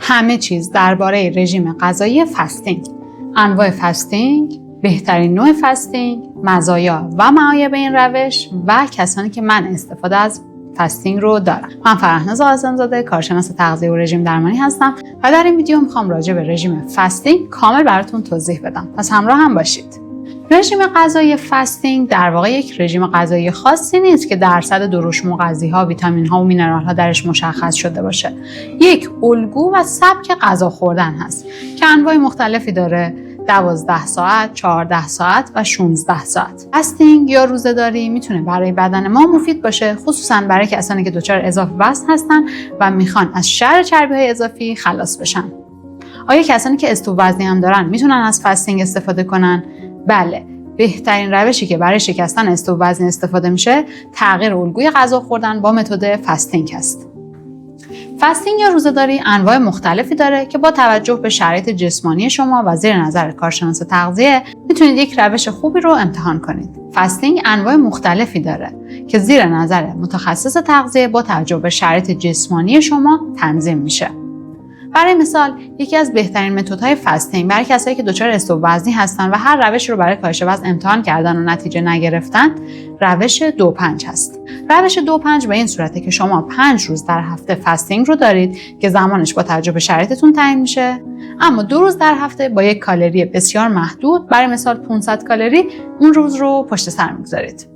همه چیز درباره رژیم غذایی فستینگ، انواع فستینگ، بهترین نوع فستینگ، مزایا و معایب این روش و کسانی که من استفاده از فستینگ رو دارم. من فرهناز قاسم‌زاده، کارشناس تغذیه و رژیم درمانی هستم و در این ویدیو میخوام راجع به رژیم فستینگ کامل براتون توضیح بدم. پس همراه هم باشید. رژیم غذایی فستینگ در واقع یک رژیم غذایی خاصی نیست که درصد دروش مغذی‌ها، ویتامین‌ها و مینرال‌ها درش مشخص شده باشه. یک الگو و سبک غذا خوردن هست که انواع مختلفی داره: 12 ساعت، 14 ساعت و 16 ساعت. فستینگ یا روزه‌داری میتونه برای بدن ما مفید باشه، خصوصا برای کسانی که دچار اضافه وزن هستن و میخوان از شر چربی‌های اضافی خلاص بشن. آیا کسانی که استو وزنی هم دارن میتونن از فستینگ استفاده کنن؟ بله. بهترین روشی که برای شکستن استو وزنی استفاده میشه تغییر الگوی غذا خوردن با متد فستینگ است. فستینگ یا روزه‌داری انواع مختلفی داره که با توجه به شرایط جسمانی شما و زیر نظر کارشناس تغذیه میتونید یک روش خوبی رو امتحان کنید. فستینگ انواع مختلفی داره که زیر نظر متخصص تغذیه با توجه به شرایط جسمانی شما تنظیم میشه. برای مثال، یکی از بهترین متدهای فستینگ برای کسایی که دچار استو وزنی هستن و هر روش رو برای کاهش وزن امتحان کردن و نتیجه نگرفتن، روش 2-5 هست. روش 2-5 به این صورته که شما 5 روز در هفته فستینگ رو دارید که زمانش با توجه به شرایطتون تعیین میشه، اما 2 روز در هفته با یک کالری بسیار محدود، برای مثال 500 کالری، اون روز رو پشت سر میگذارید.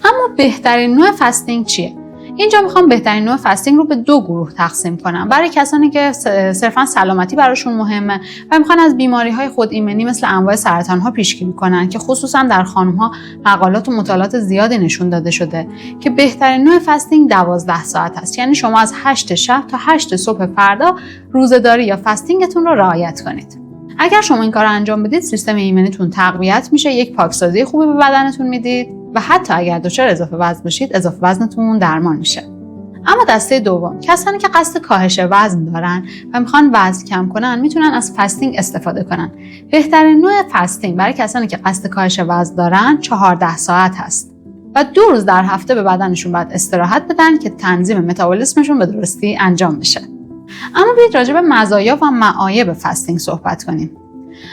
اما بهترین نوع فستینگ چیه؟ اینجا میخوام بهترین نوع فستینگ رو به 2 گروه تقسیم کنم. برای کسانی که صرفا سلامتی براشون مهمه و میخوان از بیماری‌های خود ایمنی مثل انواع سرطان‌ها پیشگیری کنن که خصوصا در خانم‌ها مقالات و مطالعات زیادی نشون داده شده که بهترین نوع فستینگ 12 ساعت است. یعنی شما از 8 شب تا 8 صبح فردا روزه‌داری یا فستینگتون رو رعایت کنید. اگر شما این کار رو انجام بدید، سیستم ایمنیتون تقویت میشه، یک پاکسازی خوبی به بدنتون میدید و حتی اگر دچار اضافه وزن باشید، اضافه وزنتون درمان میشه. اما دسته دوم، کسانی که قصد کاهش وزن دارن و میخوان وزن کم کنن، میتونن از فستینگ استفاده کنن. بهترین نوع فستینگ برای کسانی که قصد کاهش وزن دارن 14 ساعت هست و 2 روز در هفته به بدنشون باید استراحت بدن که تنظیم متابولیسمشون به درستی انجام بشه. اما بیایید راجع به مزایا و معایب فستینگ صحبت کنیم.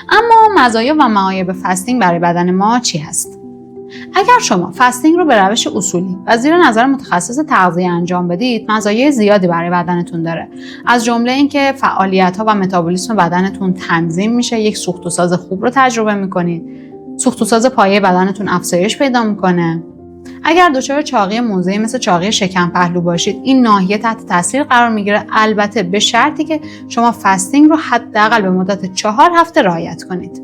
اما مزایا و معایب فستینگ برای بدن ما چی هست؟ اگر شما فستینگ رو به روش اصولی و زیر نظر متخصص تغذیه انجام بدید، مزایای زیادی برای بدنتون داره. از جمله اینکه فعالیت‌ها و متابولیسم بدنتون تنظیم میشه، یک سوخت و ساز خوب رو تجربه میکنید. سوخت و ساز پایه بدنتون افزایش پیدا میکنه. اگر دچار چاقی موضعی مثل چاقی شکم پهلو باشید، این ناحیه تحت تاثیر قرار میگیره، البته به شرطی که شما فستینگ رو حداقل به مدت 4 هفته رعایت کنید.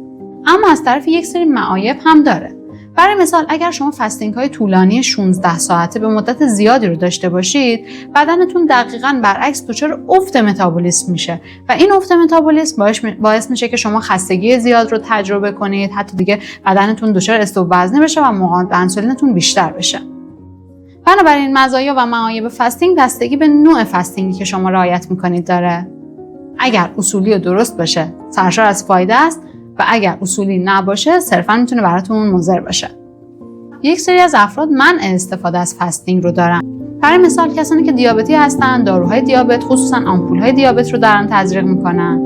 اما از طرف یک سری معایب هم داره. برای مثال، اگر شما فستینگ های طولانی 16 ساعته به مدت زیادی رو داشته باشید، بدنتون دقیقاً برعکس دچار افت متابولیسم میشه و این افت متابولیسم باعث میشه که شما خستگی زیاد رو تجربه کنید، حتی دیگه بدنتون دچار استو وزنی بشه و مقاومت انسولینتون بیشتر بشه. بنابراین مزایا و معایب فستینگ بستگی به نوع فستینگی که شما رعایت میکنید داره. اگر اصولی و درست باشه، سرشار از فایده است و اگر اصولی نباشه، صرفا میتونه براتون مضر باشه. یک سری از افراد منع استفاده از فستینگ رو دارن. برای مثال، کسانی که دیابتی هستن، داروهای دیابت، خصوصا آمپول‌های دیابت رو دارن تزریق میکنن.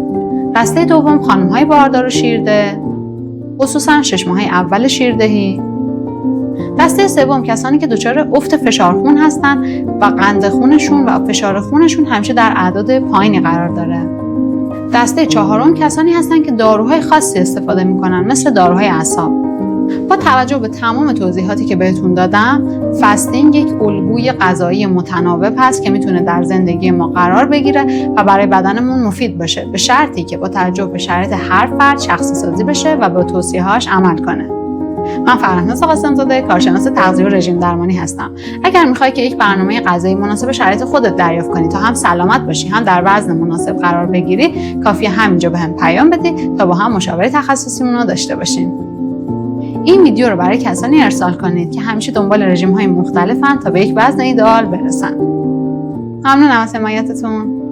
دسته دوم، خانم‌های باردار و شیرده، خصوصا 6 ماه اول شیردهی. دسته سوم، کسانی که دچار افت فشار خون هستن و قند خونشون و فشار خونشون همیشه در اعداد پایینی قرار داره. دسته چهارم، کسانی هستن که داروهای خاصی استفاده میکنن مثل داروهای اعصاب. با توجه به تمام توضیحاتی که بهتون دادم، فستینگ یک الگوی غذایی متناوب هست که میتونه در زندگی ما قرار بگیره و برای بدنمون مفید باشه، به شرطی که با توجه به شرایط هر فرد شخصی سازی بشه و به توصیه‌هاش عمل کنه. من فرهناز قاسم‌زاده، کارشناس تغذیه و رژیم درمانی هستم. اگر میخوای که یک برنامه غذایی مناسب شرایط خودت دریافت کنی تا هم سلامت باشی، هم در وزن مناسب قرار بگیری، کافیه همینجا بهم پیام بدی تا با هم مشاوره تخصصیمون رو داشته باشیم. این ویدیو رو برای کسانی ارسال کنید که همیشه دنبال رژیم‌های مختلفن تا به یک وزن ایدئال برسن. ممنونم از حمایتتون.